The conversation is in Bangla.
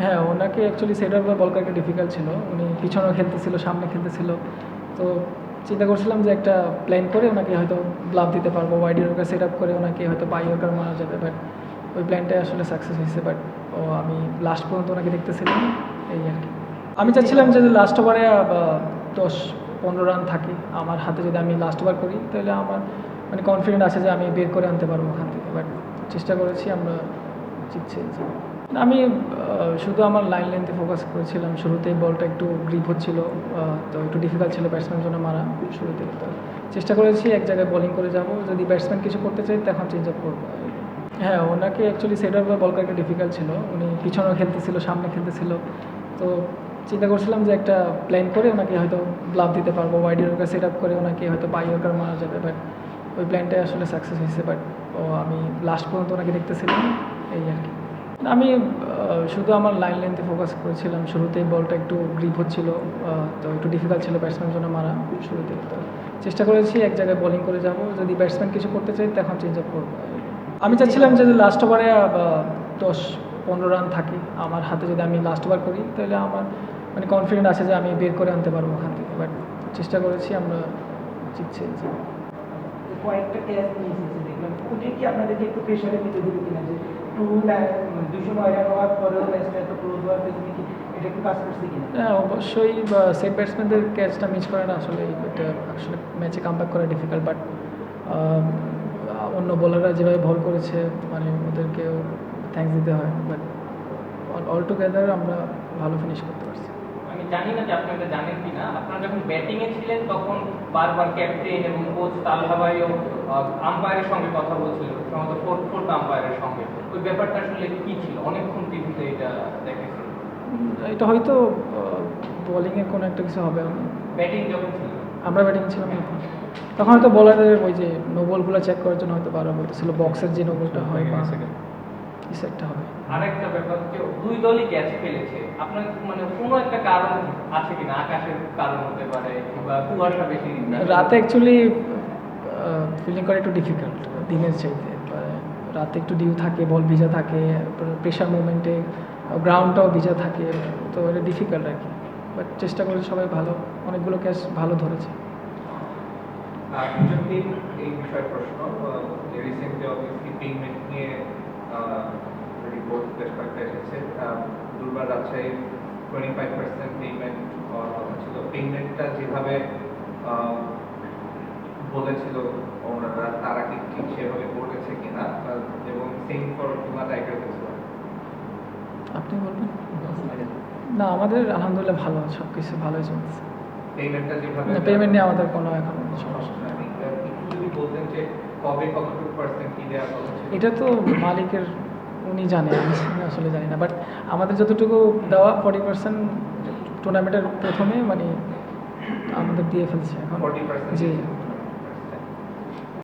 হ্যাঁ, ওনাকে অ্যাকচুয়ালি সেটার বা বল করাটা ডিফিকাল্ট ছিল। উনি পিছনেও খেলতেছিল, সামনে খেলতেছিল। তো চিন্তা করছিলাম যে একটা প্ল্যান করে ওনাকে হয়তো ব্লাফ দিতে পারবো, ওয়াইড ইয়র্কার সেট আপ করে ওনাকে হয়তো বাই ইয়র্কার মারা যাবে। বাট ওই প্ল্যানটাই আসলে সাকসেস হয়েছে। বাট আমি লাস্ট পর্যন্ত ওনাকে দেখতেছিলাম, এই আর কি। আমি চাচ্ছিলাম যে লাস্ট ওভারে 10-15 রান থাকে আমার হাতে, যদি আমি লাস্ট ওভার করি তাহলে আমার মানে কনফিডেন্ট আছে যে আমি বের করে আনতে পারবো ওখান থেকে। বাট চেষ্টা করেছি, আমরা জিতছি। আমি শুধু আমার লাইন লেন্থে ফোকাস করেছিলাম। শুরুতেই বলটা একটু গ্রিপ হচ্ছিল, তো একটু ডিফিকাল্ট ছিল ব্যাটসম্যানের জন্য মারা শুরুতে। তো চেষ্টা করেছি এক জায়গায় বোলিং করে যাব, যদি ব্যাটসম্যান কিছু করতে চাই তখন চেঞ্জ আপ করবো। হ্যাঁ, ওনাকে অ্যাকচুয়ালি সেটার বা বল করাটা ডিফিকাল্ট ছিল। উনি পিছনেও খেলতেছিল, সামনে খেলতেছিল। তো চিন্তা করছিলাম যে একটা প্ল্যান করে ওনাকে হয়তো ব্লাফ দিতে পারবো, ওয়াইড ইয়র্কার সেট আপ করে ওনাকে হয়তো বাই ইয়র্কার মারা যাবে। বাট ওই প্ল্যানটাই আসলে সাকসেস হয়েছে। বাট আমি লাস্ট পর্যন্ত ওনাকে দেখতেছিলাম, এই আর কি। আমি শুধু আমার লাইন লেন্থে ফোকাস করেছিলাম। শুরুতেই বলটা একটু গ্রিপ হচ্ছিল, তো একটু ডিফিকাল্ট ছিল ব্যাটসম্যানের জন্য মারা শুরুতে। তো চেষ্টা করেছি এক জায়গায় বোলিং করে যাব, যদি ব্যাটসম্যান কিছু করতে চাই তখন চেঞ্জ আপ করবো। আমি চাচ্ছিলাম যে লাস্ট ওভারে 10-15 রান থাকে আমার হাতে, যদি আমি লাস্ট ওভার করি তাহলে আমার মানে কনফিডেন্ট আছে যে আমি বের করে আনতে পারবো ওখান থেকে। বাট চেষ্টা করেছি, আমরা জিতছি। কয়েকটা ক্যাচ নিয়ে এসেছে দেখলাম, ওটা কি আপনাদেরকে একটু প্রেশারে দিতে দিবে কিনা, যে 209 রান হওয়ার পরেও ম্যাচটা এত ক্লোজ হওয়ার পেছনে কি এটা একটু কাজ করছে কিনা? হ্যাঁ, অবশ্যই সেট ব্যাটসম্যানদের ক্যাচটা মিস করাটা আসলে এটা আসলে ম্যাচে কামব্যাক করা ডিফিকাল্ট। বাট অন্য বোলাররা যেভাবে বল করেছে মানে ওদেরকেও থ্যাঙ্কস দিতে হয়। বাট অল টুগেদার আমরা ভালো ফিনিশ করতে পারছি। আমি জানি না যে আপনি এটা জানেন কিনা, আপনারা যখন ব্যাটিং এ ছিলেন তখন বারবার ক্যাপ্টেন এবং কোচ তালহা ভাইও আম্পায়ারের সঙ্গে কথা বলছিল, সম্ভবত ফোর্থ আম্পায়ারের সঙ্গে। ওই ব্যাপারটা আসলে কি ছিল? অনেকক্ষণ টিভিতে এটা দেখেছি। এটা হয়তো বোলিংয়ের কোনো একটা কিছু হবে। ব্যাটিং যখন ছিল, আমরা ব্যাটিং ছিলাম তখন হয়তো বলারের ওই যে নো বলগুলো চেক করার জন্য হয়তো বারবার বলতেছিল বক্সের যে নো বলটা হয় বা কিছু একটা হবে। আরেকটা ব্যাপার হচ্ছে দুই দলই ক্যাচ ফেলেছে, আপনার মানে কোনো একটা কারণ আছে কিনা? আকাশের কারণ হতে পারে কিংবা কুয়াশা বেশি? রাতে অ্যাকচুয়ালি ফিল্ডিং করা একটু ডিফিকাল্ট দিনের চাইতে। রাতে একটু ডিউ থাকে, বল ভিজা থাকে, প্রেশার মুভমেন্টে গ্রাউন্ডটাও ভিজা থাকে, তো এটা ডিফিকাল্ট আর কি। বাট চেষ্টা করেছে সবাই, ভালো অনেকগুলো ক্যাচ ভালো ধরেছে। যদি এই বিষয়ে প্রশ্ন, রিসেন্টলি অবভিয়াসলি পেমেন্ট নিয়ে রিপোর্ট বেশ কয়েকটা এসেছে। দুর্বার রাজশাহীর 25% পেমেন্ট হওয়ার কথা ছিল। পেমেন্টটা যেভাবে বলেছিল ওনারা, তারা কি ঠিক সেভাবে করেছে কিনা, এবং same for Khulna Tigers as well? আপনি বলবেন। না, আমাদের আলহামদুলিল্লাহ ভালো, সব কিছু ভালোই চলছে। পেমেন্টটা যেভাবে পেমেন্ট নিয়ে আমাদের কোনো এখন সমস্যা নেই। একটু যদি বলতেন যে কবে কতটুকু পার্সেন্ট কি দেওয়ার কথা ছিল? এটা তো মালিকের, উনি জানে, আমি আসলে জানি না। বাট আমাদের যতটুকু দেওয়া 40% টুর্নামেন্টের প্রথমে মানে আমাদের দিয়ে ফেলছে এখন। 40% জি।